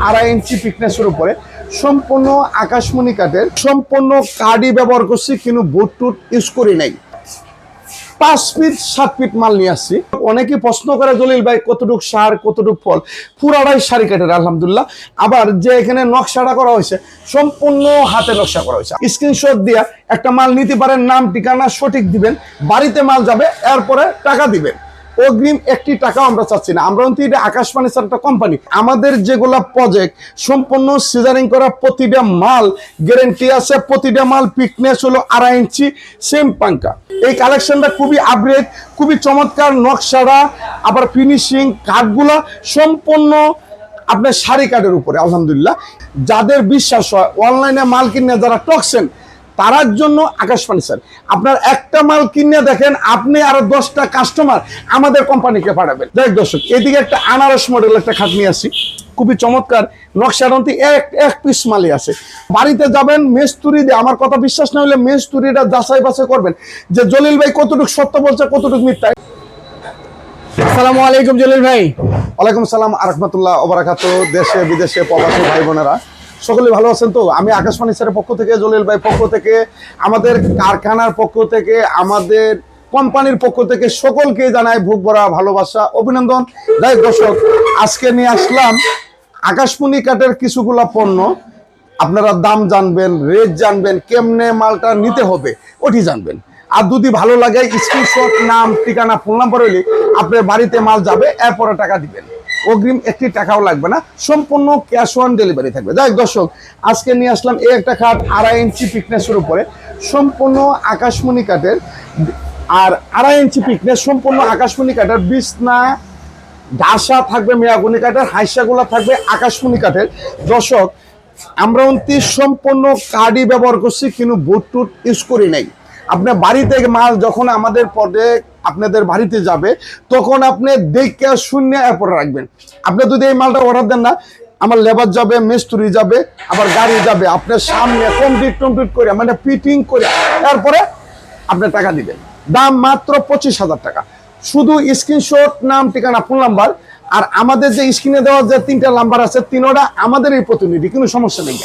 2.5 ইঞ্চি পিকনেসের উপরে সম্পূর্ণ আকাশমণি কাঠের সম্পূর্ণ কার্ডই ব্যবহার করছি, কিন্তু বুট টুট ইউজ করি নাই। 5 ফিট 7 ফিট মাল নিয়ে আসছি। অনেকেই প্রশ্ন করে জলিল ভাই কতটুক সার কতটুক ফল, পুরাটাই সারি কাঠের আলহামদুলিল্লাহ। আবার যে এখানে নকশাটা করা হয়েছে সম্পূর্ণ হাতে নকশা করা হয়েছে। স্ক্রিনশট দিয়ে একটা মাল নিতে পারেন, নাম ঠিকানা সঠিক দিবেন, বাড়িতে মাল যাবে, এরপরে টাকা দিবেন। অগ্রিম 1 টাকাও আমরা চাচ্ছি না। আমরা কিন্তু এটা আকাশ ফার্নিচার একটা কোম্পানি, আমাদের যেগুলা প্রজেক্ট সম্পূর্ণ সিজারিং করা, প্রতিটা মাল গ্যারান্টি আছে, প্রতিটা মাল পিকনেস হলো 2.5 ইঞ্চি সেম পাঙ্কা। এই কালেকশনটা খুবই আপগ্রেড, খুবই চমৎকার নকশাটা, আবার ফিনিশিং কাঠগুলা সম্পূর্ণ আপনার সারি কাঠের উপরে আলহামদুলিল্লাহ। যাদের বিশ্বাস হয় অনলাইনে মাল কিনে যারা টকছেন তার জন্য আকাশ ফার্নিচার। আপনার একটা মাল কিনে দেখেন, আপনি আরো 10টা কাস্টমার আমাদের কোম্পানিকে পাঠাবেন। দেখ দর্শক, এদিকে একটা আনারস মডেল একটা খাট নিয়ে আসি, খুবই চমৎকার নকশাটি, এক পিস মালই আছে। বাড়িতে যাবেন মেস্তুরি দিয়ে, আমার কথা বিশ্বাস না হলে মেস্তুরিটা যাচাই বাছাই করবেন যে জলিল ভাই কতটুকু সত্য বলছে কতটুকু মিথ্যা। আসসালামু আলাইকুম জলিল ভাই। ওয়ালাইকুম সালাম আ রাহমাতুল্লাহ ওয়া বারাকাতুহু। দেশে বিদেশে প্রবাসী ভাই বোনেরা সকলে ভালো আছেন তো? আমি আকাশ ফার্নিচারের পক্ষ থেকে, জলিল ভাই পক্ষ থেকে, আমাদের কারখানার পক্ষ থেকে, আমাদের কোম্পানির পক্ষ থেকে সকলকে জানাই বুক ভরা ভালোবাসা, অভিনন্দন। যাই দর্শক, আজকে নিয়ে আসলাম আকাশমণি কাঠের কিছুগুলা পণ্য। আপনারা দাম জানবেন, রেট জানবেন, কেমনে মালটা নিতে হবে ওটি জানবেন। আর যদি ভালো লাগে স্ক্রিনশট, নাম ঠিকানা ফোন নাম্বার হইলে আপনার বাড়িতে মাল যাবে, এরপরে টাকা দিবেন। অগ্রিম 1 টাকাও লাগবে না, সম্পূর্ণ ক্যাশ অন ডেলিভারি থাকবে। যাই দর্শক, আজকে নিয়ে আসলাম এই একটা খাট 2.5 ইঞ্চি পিকনেসের উপরে সম্পূর্ণ আকাশমণি কাঠের, আর 2.5 ইঞ্চি পিকনেস সম্পূর্ণ আকাশমণি কাঠের। বিছনা ঢাসা থাকবে মেয়াগুনি কাঠের, হাইসাগুলা থাকবে আকাশমণি কাঠের। দর্শক, আমরা সম্পূর্ণ কার্ডই ব্যবহার করছি, কিন্তু বুট টুট ইউজ করি নাই। আপনার বাড়িতে মাল যখন আমাদের পদে আপনাদের বাড়িতে যাবে, তখন আপনি দেখে শূন্য এরপরে রাখবেন। আপনি যদি এই মালটা অর্ডার দেন না, আমার লেবার যাবে, মিস্ত্রি যাবে, আবার গাড়ি যাবে, আপনার সামনে কমপ্লিট করে মানে ফিটিং করে এরপরে আপনি টাকা দিবেন। দাম মাত্র 25,000 টাকা। শুধু স্ক্রিনশট, নাম ঠিকানা ফোন নাম্বার, আর আমাদের যে স্ক্রিনে দেওয়া যে 3টা নাম্বার আছে, 3টা আমাদের এই প্রতিনিধি, কোনো সমস্যা নেই।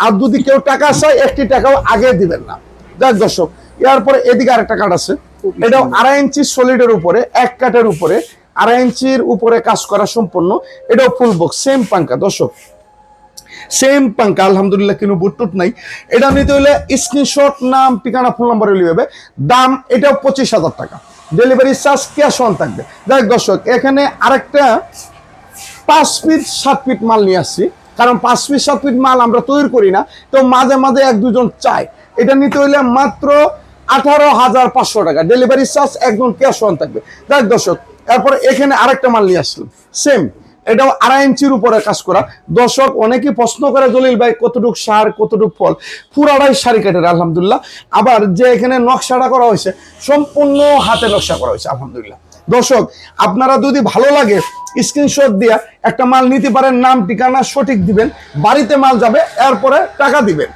আর যদি কেউ টাকা চায় 1 টাকাও আগে দিবেন না। দেখ দর্শক, এরপরে এদিকে আরেকটা কাঠ আছে, এটাও 2.5 ইঞ্চি সলিডের উপরে, এক কাঠের উপরে 2.5 ইঞ্চির উপরে কাজ করা সম্পূর্ণ। এটাও ফুল বক্স সেম পাঙ্কা। দর্শক, সেম পাঙ্কা আলহামদুলিল্লাহ, কিন্তু বুটটুট নাই। এটা নিতে হলে স্ক্রিনশট, নাম ঠিকানা ফোন নাম্বার হলে হবে। দাম এটাও 25,000 টাকা। ডেলিভারি চার্জ ক্যাশ অন থাকবে। দেখ দর্শক, এখানে আরেকটা 5 ফিট 7 ফিট মাল নিয়ে আসছি, কারণ 5 ফিট 7 ফিট মাল আমরা তৈরি করি না, তো মাঝে মাঝে 1-2 চাই। এটা নিতে হইলে মাত্র 18,500 টাকা। ডেলিভারি চার্জ একদম ক্যাশ অন থাকবে। দেখ দর্শক, এরপরে এখানে আরেকটা মাল নিয়ে আসলাম সেম, এটাও 2.5 ইঞ্চির উপরে কাজ করা। দর্শক, অনেকেই প্রশ্ন করে জলিল ভাই কতটুক সার কতটুক ফল, পুরাটাই সারি কাঠের আলহামদুলিল্লাহ। আবার যে এখানে নকশাটা করা হয়েছে সম্পূর্ণ হাতে নকশা করা হয়েছে আলহামদুলিল্লাহ। দর্শক, আপনারা যদি ভালো লাগে স্ক্রিনশট দিয়ে একটা মাল নিতে পারেন, নাম ঠিকানা সঠিক দিবেন, বাড়িতে মাল যাবে, এরপরে টাকা দিবেন।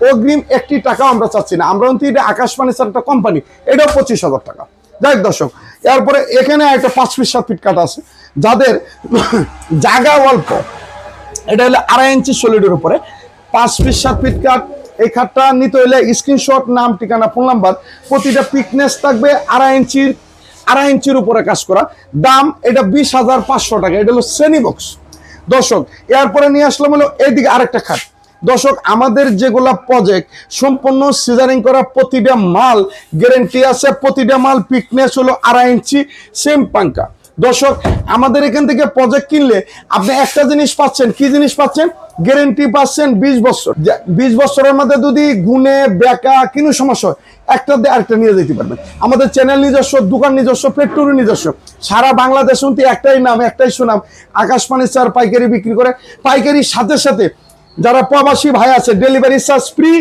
অগ্রিম 1 টাকাও আমরা চাচ্ছি না। আমরা কিন্তু এটা আকাশ ফার্নিচার একটা কোম্পানি, এটাও 25,000 টাকা। যাই দর্শক, এরপরে এখানে একটা 5 ফিট 7 ফিট কাঠ আছে, যাদের জায়গা অল্প, এটা হলো 2.5 ইঞ্চি সলিডের উপরে 5 ফিট 7 ফিট কাঠ। এই খাটটা নিতে হলে স্ক্রিনশট, নাম ঠিকানা ফোন নাম্বার, প্রতিটা পিকনেস থাকবে 2.5 ইঞ্চির উপরে কাজ করা। দাম এটা 20,500 টাকা। এটা হলো শ্রেণী বক্স। দর্শক, এরপরে নিয়ে আসলাম হলো এইদিকে আরেকটা খাট। দর্শক, আমাদের যেগুলা প্রজেক্ট সম্পূর্ণ সিজারিং করা, প্রতিটা মাল গ্যারান্টি আছে, প্রতিটা মাল পিকনেস হলো 2.5 ইঞ্চি সেম পাঙ্কা। দর্শক, আমাদের এখান থেকে প্রজেক্ট কিনলে আপনি একটা জিনিস পাচ্ছেন, কি জিনিস পাচ্ছেন? গ্যারান্টি পাচ্ছেন 20 বছর। 20 বছরের মধ্যে যদি গুণে বেকা কোনো সমস্যা হয়, একটা দিয়ে আরেকটা নিয়ে যেতে পারবেন। আমাদের চ্যানেল নিজস্ব, দোকান নিজস্ব, ফ্যাক্টরি নিজস্ব। সারা বাংলাদেশ শুনতে একটাই নাম, একটাই সুনাম, আকাশ ফার্নিচার পাইকারি বিক্রি করে। পাইকারির সাথে সাথে যারা প্রবাসী ভাই আছে, ডেলিভারি চার্জ ফ্রি,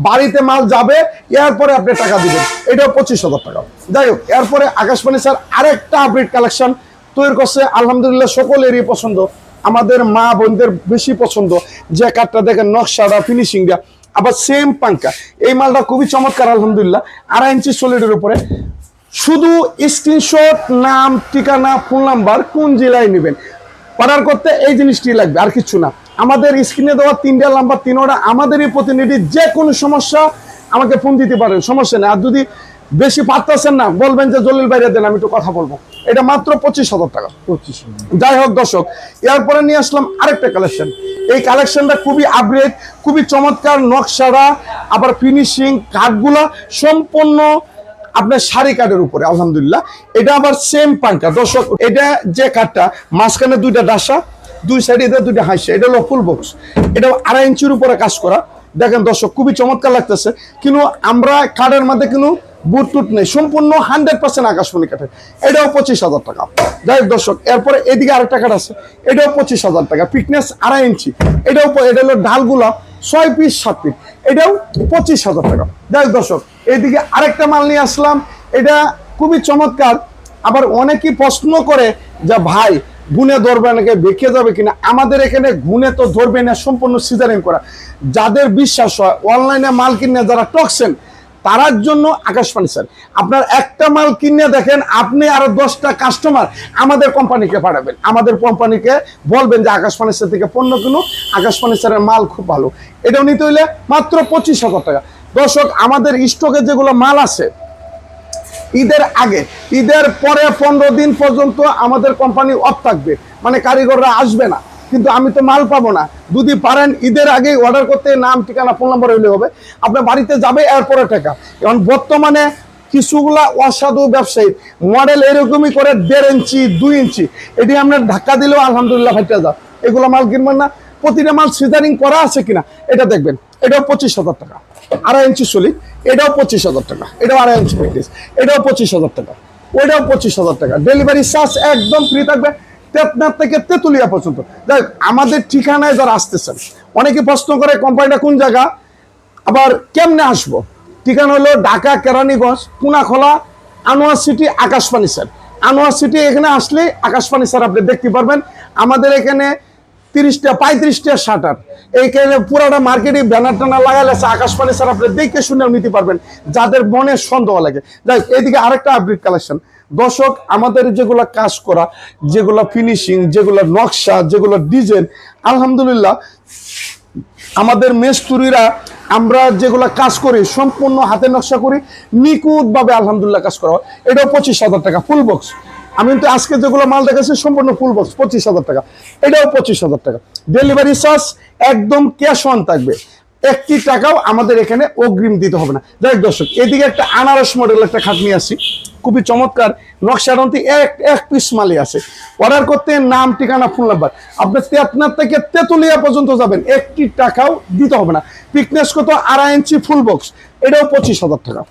বাড়িতে মাল যাবে, এরপরে আপনি টাকা দিবেন। এটাও 25,000 টাকা। যাই হোক, এরপরে আকাশ ফার্নিচার আরেকটা আপডেট কালেকশন তৈরি করছে আলহামদুলিল্লাহ, সকলেরই পছন্দ, আমাদের মা বোনদের বেশি পছন্দ। যে কাঠটা দেখেন নকশাটা, ফিনিশিংটা, আবার সেম পাঙ্কা। এই মালটা খুবই চমৎকার আলহামদুলিল্লাহ, 2.5 ইঞ্চি সলিডের উপরে। শুধু স্ক্রিনশট, নাম ঠিকানা ফোন নাম্বার, কোন জেলায় নেবেন, অর্ডার করতে এই জিনিসটি লাগবে, আর কিছু না। আমাদের স্ক্রিনে দেওয়া 3টা নাম্বার, 3টা আমাদেরই প্রতিনিধি। যে কোনো সমস্যা আমাকে ফোন দিতে পারেন, সমস্যা নেই। আর যদি বেশি পারতেছেন না, বলবেন যে জলিল বাইরে দেন, আমি একটু কথা বলবো। এটা মাত্র 25,000 টাকা। 25,000। যাই হোক দর্শক, এরপরে নিয়ে আসলাম আরেকটা কালেকশন। এই কালেকশনটা খুবই আপগ্রেড, খুবই চমৎকার নকশারা, আবার ফিনিশিং কাঠগুলা সম্পূর্ণ আপনার শাড়ি কাঠের উপরে, আলহামদুলিল্লাহ। এটা আবার সেম পাঙ্কা দর্শক। এটা যে কাঠটা মাঝখানে 2টা ডাসা, 2 সাইডে 2টা হাইসা, এটা হলো ফুল বক্স। এটা 2.5 ইঞ্চির উপরে কাজ করা। দেখেন দর্শক, খুবই চমৎকার লাগতেছে। কিন্তু আমরা কাঠের মধ্যে কিন্তু বুটটুট নেই, সম্পূর্ণ 100% আকাশমণি কাঠের। এটাও 25,000 টাকা। যাই হোক দর্শক, এরপরে এদিকে আরেকটা কাঠ আছে, এটাও 25,000 টাকা। ফিটনেস 2.5 ইঞ্চি। এটা হলো ডালগুলা 6 পিস 7 পিস, এটাও 25,000 টাকা। যাই হোক দর্শক, এইদিকে আরেকটা মাল নিয়ে আসলাম। এটা খুবই চমৎকার। আবার অনেকেই প্রশ্ন করে যে ভাই গুনে ধরবে নাকি, বেঁকে যাবে কিনা। আমাদের এখানে গুনে তো ধরবে না, সম্পূর্ণ সিজারিং করা। যাদের বিশ্বাস হয় অনলাইনে মাল কিনে যারা টকছেন, তার জন্য আকাশ ফার্নিচার। আপনার একটা মাল কিনে দেখেন, আপনি আরো 10টা কাস্টমার আমাদের কোম্পানিকে পাঠাবেন। আমাদের কোম্পানিকে বলবেন যে আকাশ ফার্নিচার থেকে পণ্য কিনো, আকাশ ফার্নিচারের মাল খুব ভালো। এটাও নিতে হইলে মাত্র 25,000 টাকা। দর্শক, আমাদের স্টকে যেগুলো মাল আছে, ঈদের আগে, ঈদের পরে 15 দিন পর্যন্ত আমাদের কোম্পানি অফ থাকবে, মানে কারিগররা আসবে না। কিন্তু আমি তো মাল পাবো না। যদি পারেন ঈদের আগে অর্ডার করতে, নাম ঠিকানা ফোন নম্বর হইলে হবে। আপনার বাড়িতে যাবে এরপরে টাকা। এখন বর্তমানে কিছুগুলা অসাধু ব্যবসায়ী মডেল এরকমই করে 1.5 ইঞ্চি 2 ইঞ্চি, এটি আপনার ধাক্কা দিলেও আলহামদুলিল্লাহ ফাইটা যা। এগুলো মাল কিনবেন না। প্রতিটা মাল সিজারিং করা আছে কিনা এটা দেখবেন। এটাও 25,000 টাকা। 2.5 ইঞ্চি সলিড, এটাও 25,000 টাকা। এটাও 2.5 ইঞ্চি প্যাকেজ, এটাও 25,000 টাকা। ওইটাও 25,000 টাকা। ডেলিভারি চার্জ একদম ফ্রি থাকবে, তেতনার থেকে তেতুলিয়া পর্যন্ত। দেখ, আমাদের ঠিকানায় যারা আসতেছেন, অনেকে প্রশ্ন করে কোম্পানিটা কোন জায়গা, আবার কেমনে আসবো। ঠিকানা হলো ঢাকা কেরানীগঞ্জ পুনাখোলা আনোয়ার সিটি আকাশ ফার্নিচার। আনোয়ার সিটি এখানে আসলে আকাশ ফার্নিচার আপনি দেখতে পারবেন। আমাদের এখানে 30টা 35টা শাটার, এইখানে পুরাটা মার্কেটে ব্যানার টানার লাগালে আকাশ ফার্নিচার আপনি দেখে শুনেও নিতে পারবেন, যাদের মনে সন্দেহ লাগে। যাই হোক, এইদিকে আরেকটা আপডেট কালেকশন। দর্শক, আমাদের যেগুলো কাজ করা, যেগুলো ফিনিশিং, যেগুলো নকশা, যেগুলো ডিজাইন, আলহামদুলিল্লাহ আমাদের মেস্তুরিরা, আমরা যেগুলো কাজ করি সম্পূর্ণ হাতে নকশা করি, নিখুঁতভাবে আলহামদুলিল্লাহ কাজ করা হয়। এটাও 25,000 টাকা ফুল বক্স। আমি কিন্তু আজকে যেগুলো মাল দেখাচ্ছি সম্পূর্ণ ফুল বক্স, 25,000 টাকা। এটাও 25,000 টাকা। ডেলিভারি চার্জ একদম ক্যাশ অন থাকবে, 1 টাকাও আমাদের এখানে অগ্রিম দিতে হবে না। যাই হোক দর্শক, এদিকে একটা আনারস মডেল একটা খাট নিয়ে আসি, খুবই চমৎকার নকশাডন্তি, এক পিস মালই আছে। অর্ডার করতে নাম ঠিকানা ফোন নাম্বার, আপনার তেতনার থেকে তেতুলিয়া পর্যন্ত যাবেন, 1 টাকাও দিতে হবে না। ফিটনেস কত? 2.5 ইঞ্চি ফুল বক্স, এটাও 25,000 টাকা।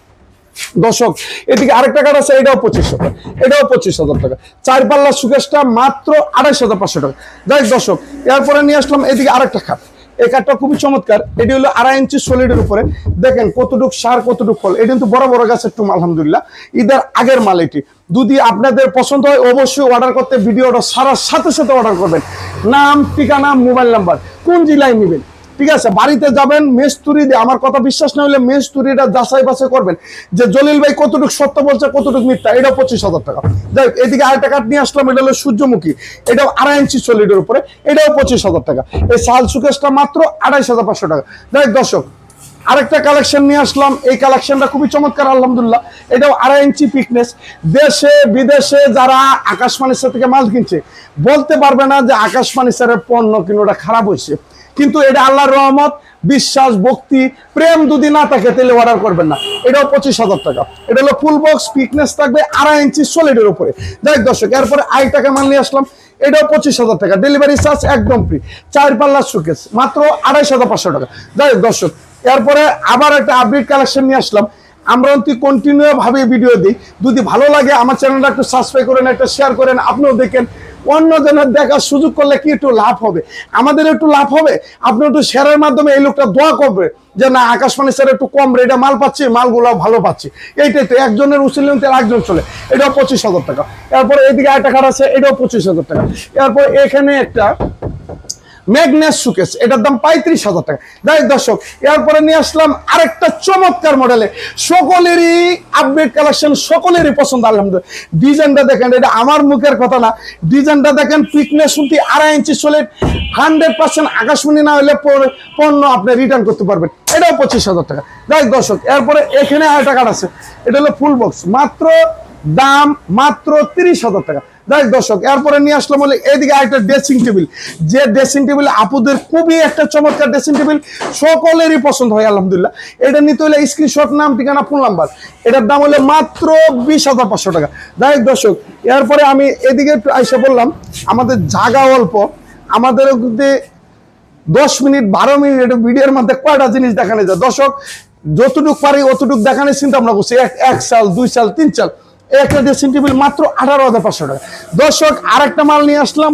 দর্শক, এদিকে আরেকটা কাঠ আছে, এটাও 25,000, এটাও 25,000 টাকা। 4 পাল্লা সুকেশটা মাত্র 28,500 টাকা। যাই দর্শক, এরপরে নিয়ে আসলাম এদিকে আরেকটা খাট। এই কাঠটা খুবই চমৎকার। এটি হলো 2.5 ইঞ্চি সলিডের উপরে। দেখেন কতটুক সার, কতটুক ফল। এটা কিন্তু বড় বড় গাছের টুম, আলহামদুলিল্লাহ ঈদের আগের মাল এটি। যদি আপনাদের পছন্দ হয় অবশ্যই অর্ডার করতে, ভিডিওটা সারার সাথে সাথে অর্ডার করবেন। নাম ঠিকানা মোবাইল নাম্বার, কোন জেলায় নেবেন, ঠিক আছে। বাড়িতে যাবেন মেস্তুরি দিয়ে, আমার কথা বিশ্বাস না হলে মেস্তুরিটা যাচাই বাছাই করবেন যে জলিল ভাই কতটুকু সত্য বলছে, কতটুকু মিথ্যা। এটা 25,000 টাকা। যাই হোক, এদিকে আরেকটা কাঠ নিয়ে আসলাম, এটা হলো সূর্যমুখী, এটাও 2.5 ইঞ্চি সলিডের উপরে, এটাও 25,000 টাকা। এই শাল সুকেশটা মাত্র 28,500 টাকা। যাই হোক দর্শক, আরেকটা কালেকশন নিয়ে আসলাম। এই কালেকশনটা খুবই চমৎকার, আলহামদুলিল্লাহ। এটাও 2.5 ইঞ্চি পিকনেস। দেশে বিদেশে যারা আকাশ ফার্নিচার থেকে মাল কিনছে, বলতে পারবে না যে আকাশ ফার্নিচারের পণ্য কিনোটা খারাপ হয়েছে। কিন্তু এটা আল্লাহর রহমত, বিশ্বাস, ভক্তি, প্রেম যদি না থাকে তাহলে অর্ডার করবেন না। এটাও 25,000 টাকা। এটা হলো ফুল বক্স, পিকনেস থাকবে 2.5 ইঞ্চি সলিডের উপরে। যাই দর্শক, এরপরে আরেকটাকে মাল নিয়ে আসলাম, এটাও 25,000 টাকা। ডেলিভারি চার্জ একদম ফ্রি। 4 পাল্লার সুকেস মাত্র 28,500 টাকা। যাই দর্শক, এরপরে আবার একটা আপডেট কালেকশন নিয়ে আসলাম। আমরা অতি কন্টিনিউ ভাবে ভিডিও দিই। যদি ভালো লাগে আমার চ্যানেলটা একটু সাবস্ক্রাইব করেন, একটা শেয়ার করেন, আপনিও দেখেন। অন্যজনের দেখার সুযোগ করলে কি একটু লাভ হবে, আমাদের একটু লাভ হবে। আপনি একটু শেয়ারের মাধ্যমে এই লোকটা দোয়া করবে যে না, আকাশ ফার্নিচার একটু কম রেটে মাল পাচ্ছি, মালগুলো ভালো পাচ্ছি। এইটাই তো, একজনের উচিলেন তেল একজন চলে। এটাও 25,000 টাকা। এরপরে এদিকে আরেকটা কাঠ আছে, এটাও 25,000 টাকা। এরপর এখানে একটা ম্যাগনেস সুকেস, এটার দাম 35,000 টাকা। যাই দর্শক, এরপরে নিয়ে আসলাম আরেকটা চমৎকার মডেলে, সকলেরই আপডেট কালেকশন, সকলেরই পছন্দ আলহামদুলিল্লাহ। ডিজাইনটা দেখেন, এটা আমার মুখের কথা না, ডিজাইনটা দেখেন, পিকনেস শুনতে 2.5 ইঞ্চি সলিড, 100% আকাশমণি না হলে পণ্য আপনি রিটার্ন করতে পারবেন, এটাও 25,000 টাকা। যাই দর্শক, এরপরে এখানে আরেকটা কার্ড আছে, এটা হলো ফুল বক্স, দাম মাত্র 30,000 টাকা। যাই দর্শক, এরপরে নিয়ে আসলাম বলে এদিকে আরেকটা ড্রেসিং টেবিল, যে ড্রেসিং টেবিল আপুদের খুবই একটা চমৎকার ড্রেসিং টেবিল, সকলেরই পছন্দ হয় আলহামদুলিল্লাহ। এটা নিতে হলে স্ক্রিনশট, নাম, ঠিকানা, ফোন নাম্বার, এটার দাম হলে মাত্র 20,500 টাকা। যাই দর্শক, এরপরে আমি এদিকে একটু এসে বললাম, আমাদের জায়গা অল্প, আমাদের 10 মিনিট 12 মিনিট এটা ভিডিওর মধ্যে কয়টা জিনিস দেখানো যায় দর্শক, যতটুকু পারি অতটুকু দেখানোর চিন্তা ভাবনা করছি। 1 সাল 2 সাল 3 সাল, একটা ড্রেসিং টেবিল মাত্র 18,500 টাকা। দর্শক, আরেকটা মাল নিয়ে আসলাম,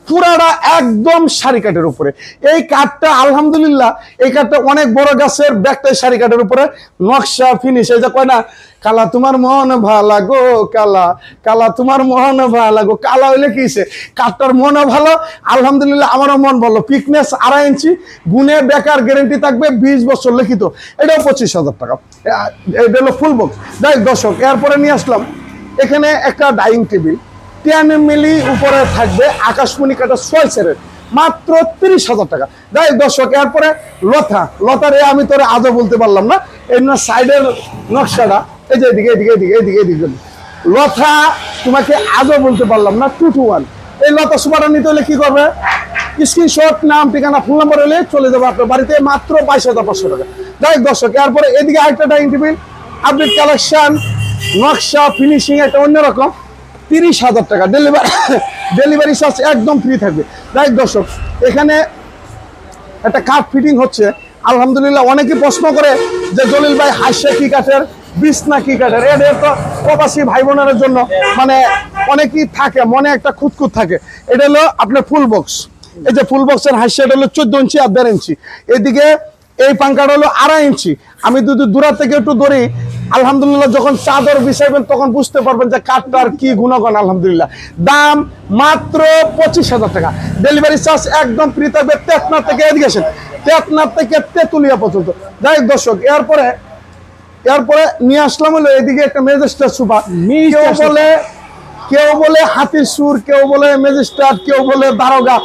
পুরাটা একদম সারি কাঠের উপরে। এই কাঠটা আলহামদুলিল্লাহ, এই কাঠটা অনেক বড় গাছের, ব্যাগটাই সারি কাঠের উপরে, নকশা ফিনিশ, এই যে কয় না, কালা তোমার মন ভালা গো কালা, কালা তোমার মন ভালা গো, কালা হইলে কি হইছে, কাঠটার মনও ভালো আলহামদুলিল্লাহ, আমারও মন ভালো। পিকনেস 2.5 ইঞ্চি, গুণে বেকার গ্যারেন্টি থাকবে, 20 বছর লিখিত, এটাও 25,000 টাকা। এটা হলো ফুল বক্স। যাই দর্শক, এরপরে নিয়ে আসলাম এখানে একটা ডাইনিং টেবিল, 10 মিলি উপরে থাকবে, আকাশমণি কাটা 6 সেরের, মাত্র 30,000 টাকা। যাই দর্শক, এরপরে লতারে আমি তোরে আজও বলতে পারলাম না, এই সাইডের নকশাটা, এই যে এদিকে এদিকে এদিকে এদিকে এদিকে লতা, তোমাকে আজও বলতে পারলাম না, 2 to 1। এই লতা সুপারটা নিতে হলে কি করবে, স্ক্রিনশট, নাম, ঠিকানা, ফোন নাম্বার হলে চলে যাবে আপনার বাড়িতে, মাত্র 22,500 টাকা। যাই দর্শক, এরপরে এদিকে আরেকটা ডাইনিং টেবিল, আপডেট কালেকশন, নকশা ফিনিশিং একটা অন্যরকম, 30,000 টাকা। ডেলিভারি চার্জ একদম ফ্রি থাকবে। যাই দর্শক, এখানে একটা কাঠ ফিটিং হচ্ছে আলহামদুলিল্লাহ। অনেকেই প্রশ্ন করে যে জলিল ভাই, হাসে কি কাঠের, বিছনা কি কাঠের, এটা তো প্রবাসী ভাই বোনের জন্য মানে অনেকেই থাকে, মনে একটা খুঁতখুত থাকে। এটা হলো আপনার ফুল বক্স, এই যে ফুল বক্সের হাসিটা হলো 14 ইঞ্চি আর 1.5 ইঞ্চি, এদিকে এই পাঙ্কাটা হলো 2.5 ইঞ্চি। আমি যদি দূরা থেকে একটু ধরি, আলহামদুলিল্লাহ, যখন চাদর বিছাইবেন তখন বুঝতে পারবেন যে কাঠটার কি গুণগণ আলহামদুলিল্লাহ। দাম মাত্র 25,000 টাকা। ডেলিভারি চার্জ একদম ফ্রি থাকবে, তেতনার থেকে এদিকে আসেন, তেতনার থেকে তেতুলিয়া পর্যন্ত। যাই দর্শক, এরপরে নিয়ে আসলাম হলো এদিকে একটা ম্যাজিস্ট্রেট সোফা, কেউ বলে হাতির সুর, কেউ বলে ম্যাজিস্ট্রেট, কেউ বলে দারোগা,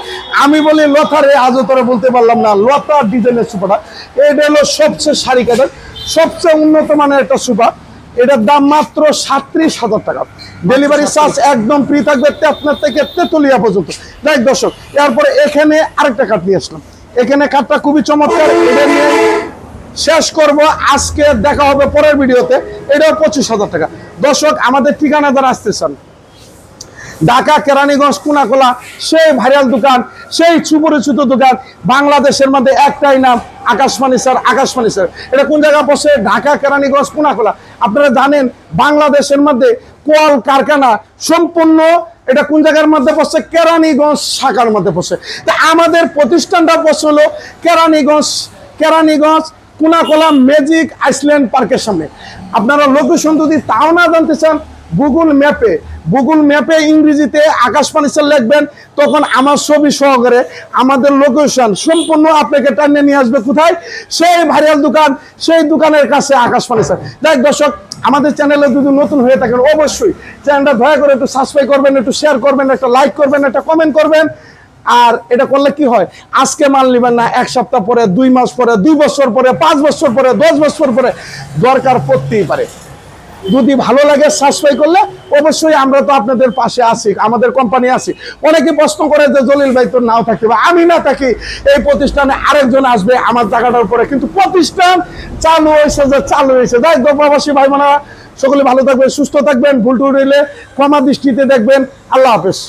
আমি বলি লতারে আজও তোরে বলতে পারলাম না, লতার ডিজাইনের সোফাটা, এটা হলো সবচেয়ে সারি কাঠের, সবচেয়ে উন্নত মানের একটা সোফা, এটার দাম মাত্র 37,000 টাকা। ডেলিভারি চার্জ একদম ফ্রি থাকবে, তেতনার থেকে তেতুলিয়া পর্যন্ত। যাই দর্শক, এরপরে এখানে আরেকটা কাঠ নিয়ে আসলাম, এখানে কাঠটা খুবই চমৎকার, এটা নিয়ে শেষ করব আজকে, দেখা হবে পরের ভিডিওতে। এটাও 25,000 টাকা। দর্শক, আমাদের ঠিকানা যারা আসতে চান, ঢাকা কেরানীগঞ্জ কোনাকোলা, সেই ভাইরাল দোকান, সেই সুপরিচিত দোকান, বাংলাদেশের মধ্যে একটাই নাম, আকাশমণি স্যার। আকাশমণি স্যার এটা কোন জায়গায় বসে, ঢাকা কেরানীগঞ্জ কোনাকোলা। আপনারা জানেন বাংলাদেশের মধ্যে কল কারখানা সম্পূর্ণ, এটা কোন জায়গার মধ্যে বসে, কেরানীগঞ্জ শাখার মধ্যে বসে। তা আমাদের প্রতিষ্ঠানটা বসলো কেরানীগঞ্জ কোনাকোলা ম্যাজিক আইসল্যান্ড পার্কের সামনে। আপনারা লোকেশন যদি তাও না জানতে চান, গুগল ম্যাপে ইংরেজিতে আকাশমণি স্যার লিখবেন, তখন আমার ছবি সহকারে আমাদের লোকেশন সম্পূর্ণ আপনাকে টানিয়ে নিয়ে আসবে কোথায়, সেই ভাইরাল দোকান, সেই দোকানের কাছে আকাশমণি স্যার। যাই দর্শক, আমাদের চ্যানেলে যদি নতুন হয়ে থাকেন অবশ্যই চ্যানেলটা দয়া করে একটু সাবস্ক্রাইব করবেন, একটু শেয়ার করবেন, একটা লাইক করবেন, একটা কমেন্ট করবেন। আর এটা করলে কি হয়, আজকে মাল নেবেন না, 1 সপ্তাহ পরে, 2 মাস পরে, 2 বছর পরে, 5 বছর পরে, 10 বছর পরে দরকার পড়তেই পারে। যদি ভালো লাগে সাবস্ক্রাইব করলে অবশ্যই আমরা তো আপনাদের পাশে আছি, আমাদের কোম্পানি আছে। অনেকে প্রশ্ন করে যে জলিল ভাই তো নাও থাকতে পারে, আমি না থাকি, এই প্রতিষ্ঠানে আরেকজন আসবে আমার জায়গাটার উপরে, কিন্তু প্রতিষ্ঠান চালু হয়েছে। যাই প্রবাসী ভাই বোনেরা, সকলে ভালো থাকবেন, সুস্থ থাকবেন, ভুল টুল হইলে ক্ষমা দৃষ্টিতে দেখবেন। আল্লাহ হাফেজ।